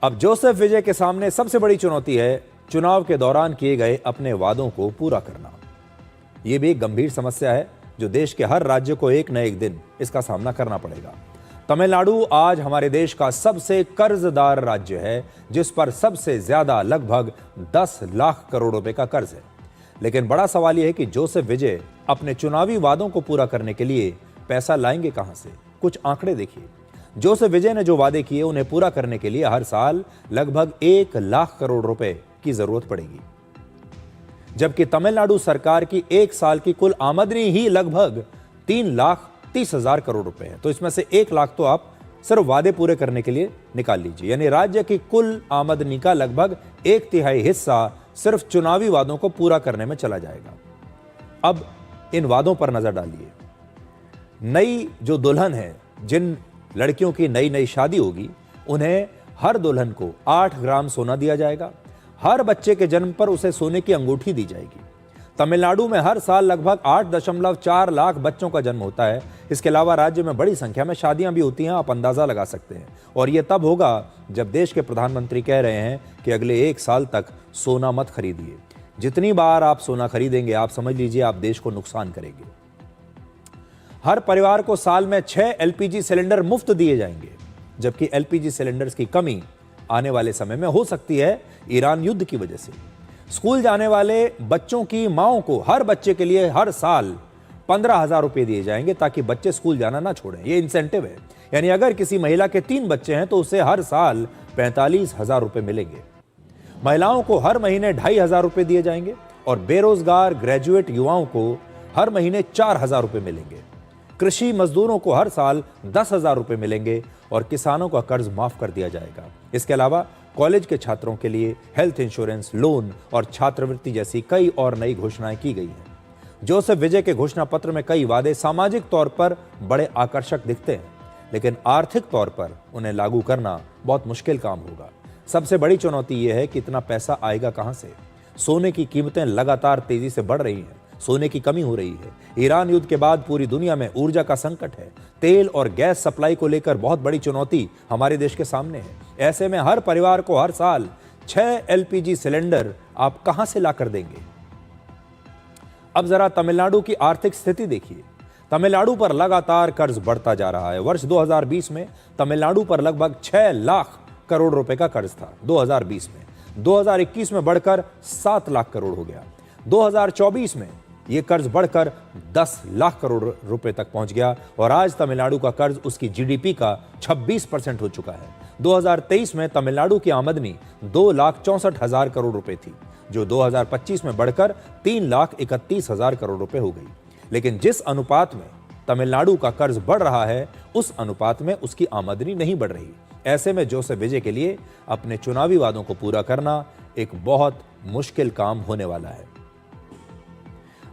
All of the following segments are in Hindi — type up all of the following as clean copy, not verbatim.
अब जोसेफ विजय के सामने सबसे बड़ी चुनौती है चुनाव के दौरान किए गए अपने वादों को पूरा करना। यह भी एक गंभीर समस्या है जो देश के हर राज्य को एक न एक दिन इसका सामना करना पड़ेगा। तमिलनाडु आज हमारे देश का सबसे कर्जदार राज्य है, जिस पर सबसे ज्यादा लगभग 10 लाख करोड़ रुपए का कर्ज है। लेकिन बड़ा सवाल यह है कि जोसेफ विजय अपने चुनावी वादों को पूरा करने के लिए पैसा लाएंगे कहां से। कुछ आंकड़े देखिए। जोसेफ विजय ने जो वादे किए उन्हें पूरा करने के लिए हर साल लगभग 1 लाख करोड़ रुपए की जरूरत पड़ेगी, जबकि तमिलनाडु सरकार की एक साल की कुल आमदनी ही लगभग 3,30,000 करोड़ रुपए है। तो इसमें से 1 लाख तो आप सिर्फ वादे पूरे करने के लिए निकाल लीजिए, यानी राज्य की कुल आमदनी का लगभग 1/3 हिस्सा सिर्फ चुनावी वादों को पूरा करने में चला जाएगा। अब इन वादों पर नजर डालिए। नई जो दुल्हन है, जिन लड़कियों की नई नई शादी होगी, उन्हें हर दुल्हन को 8 ग्राम सोना दिया जाएगा। हर बच्चे के जन्म पर उसे सोने की अंगूठी दी जाएगी। तमिलनाडु में हर साल लगभग 8.4 लाख बच्चों का जन्म होता है। इसके अलावा राज्य में बड़ी संख्या में शादियां भी होती हैं, आप अंदाजा लगा सकते हैं। और यह तब होगा जब देश के प्रधानमंत्री कह रहे हैं कि अगले 1 साल तक सोना मत खरीदिए। जितनी बार आप सोना खरीदेंगे, आप समझ लीजिए आप देश को नुकसान करेंगे। हर परिवार को साल में 6 एलपीजी सिलेंडर मुफ्त दिए जाएंगे, जबकि एलपीजी सिलेंडर्स की कमी आने वाले समय में हो सकती है ईरान युद्ध की वजह से। स्कूल जाने वाले बच्चों की माओं को हर बच्चे के लिए हर साल 15,000 रुपए दिए जाएंगे, ताकि बच्चे स्कूल जाना ना छोड़ें। ये इंसेंटिव है, यानी अगर किसी महिला के 3 बच्चे हैं तो उसे हर साल 45,000 रुपए मिलेंगे। महिलाओं को हर महीने 2,500 रुपए दिए जाएंगे और बेरोजगार ग्रेजुएट युवाओं को हर महीने 4,000 रुपए मिलेंगे। कृषि मजदूरों को हर साल 10,000 रुपए मिलेंगे और किसानों का कर्ज माफ कर दिया जाएगा। इसके अलावा कॉलेज के छात्रों के लिए हेल्थ इंश्योरेंस, लोन और छात्रवृत्ति जैसी कई और नई घोषणाएं की गई हैं। जोसेफ विजय के घोषणा पत्र में कई वादे सामाजिक तौर पर बड़े आकर्षक दिखते हैं, लेकिन आर्थिक तौर पर उन्हें लागू करना बहुत मुश्किल काम होगा। सबसे बड़ी चुनौती यह है कि इतना पैसा आएगा कहां से। सोने की कीमतें लगातार तेजी से बढ़ रही हैं, सोने की कमी हो रही है। ईरान युद्ध के बाद पूरी दुनिया में ऊर्जा का संकट है। तेल और गैस सप्लाई को लेकर बहुत बड़ी चुनौती हमारे देश के सामने है। ऐसे में हर परिवार को हर साल 6 एलपीजी सिलेंडर आप कहां से लाकर देंगे। अब जरा तमिलनाडु की आर्थिक स्थिति देखिए। तमिलनाडु पर लगातार कर्ज बढ़ता जा रहा है। वर्ष 2020 में तमिलनाडु पर लगभग 6 लाख करोड़ रुपए का कर्ज था 2020 में। 2021 में बढ़कर 7 लाख करोड़ हो गया। 2024 में यह कर्ज बढ़कर 10 लाख करोड़ रुपए तक पहुंच गया और आज तमिलनाडु का कर्ज उसकी जीडीपी का 26% हो चुका है। 2023 में तमिलनाडु की आमदनी 2,64,000 करोड़ रुपए थी, जो 2025 में बढ़कर 3,31,000 करोड़ रुपए हो गई। लेकिन जिस अनुपात में तमिलनाडु का कर्ज बढ़ रहा है, उस अनुपात में उसकी आमदनी नहीं बढ़ रही। ऐसे में जोसेफ विजय के लिए अपने चुनावी वादों को पूरा करना एक बहुत मुश्किल काम होने वाला है।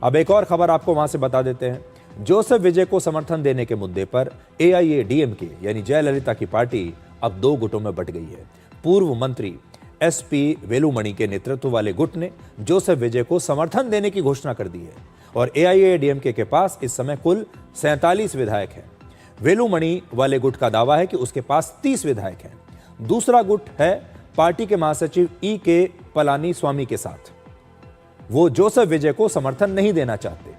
अब एक और खबर आपको वहां से बता देते हैं। जोसेफ विजय को समर्थन देने के मुद्दे पर एआईएडीएमके यानी जयललिता की पार्टी अब 2 गुटों में बंट गई है। पूर्व मंत्री एसपी वेलुमणि के नेतृत्व वाले गुट ने जोसेफ विजय को समर्थन देने की घोषणा कर दी है और एआईएडीएमके के पास इस समय कुल 47 विधायक हैं। वेलुमणि वाले गुट का दावा है कि उसके पास 30 विधायक हैं। दूसरा गुट है पार्टी के महासचिव ई.के. पलानीस्वामी के साथ। वो जोसेफ विजय को समर्थन नहीं देना चाहते।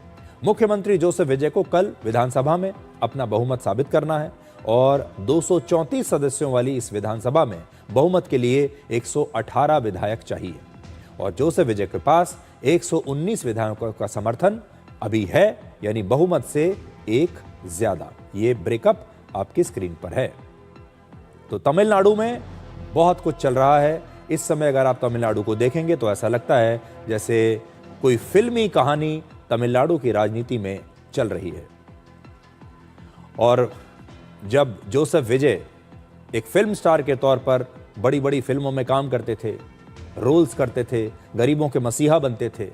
मुख्यमंत्री जोसेफ विजय को कल विधानसभा में अपना बहुमत साबित करना है और 234 सदस्यों वाली इस विधानसभा में बहुमत के लिए 118 विधायक चाहिए और जोसेफ विजय के पास 119 विधायकों का समर्थन अभी है, यानी बहुमत से एक ज्यादा। ये ब्रेकअप आपकी स्क्रीन पर है। तो तमिलनाडु में बहुत कुछ चल रहा है इस समय। अगर आप तमिलनाडु को देखेंगे तो ऐसा लगता है जैसे कोई फिल्मी कहानी तमिलनाडु की राजनीति में चल रही है। और जब जोसेफ विजय एक फिल्म स्टार के तौर पर बड़ी बड़ी फिल्मों में काम करते थे, रोल्स करते थे, गरीबों के मसीहा बनते थे,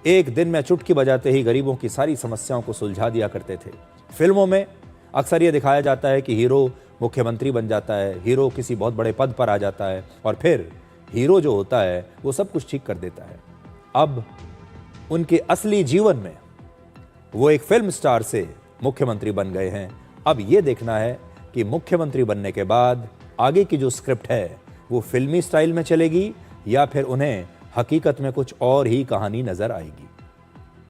एक दिन में चुटकी बजाते ही गरीबों की सारी समस्याओं को सुलझा दिया करते थे। फिल्मों में अक्सर ये दिखाया जाता है कि हीरो मुख्यमंत्री बन जाता है, हीरो किसी बहुत बड़े पद पर आ जाता है और फिर हीरो जो होता है वो सब कुछ ठीक कर देता है। अब उनके असली जीवन में वो एक फिल्म स्टार से मुख्यमंत्री बन गए हैं। अब ये देखना है कि मुख्यमंत्री बनने के बाद आगे की जो स्क्रिप्ट है वो फिल्मी स्टाइल में चलेगी या फिर उन्हें हकीकत में कुछ और ही कहानी नजर आएगी।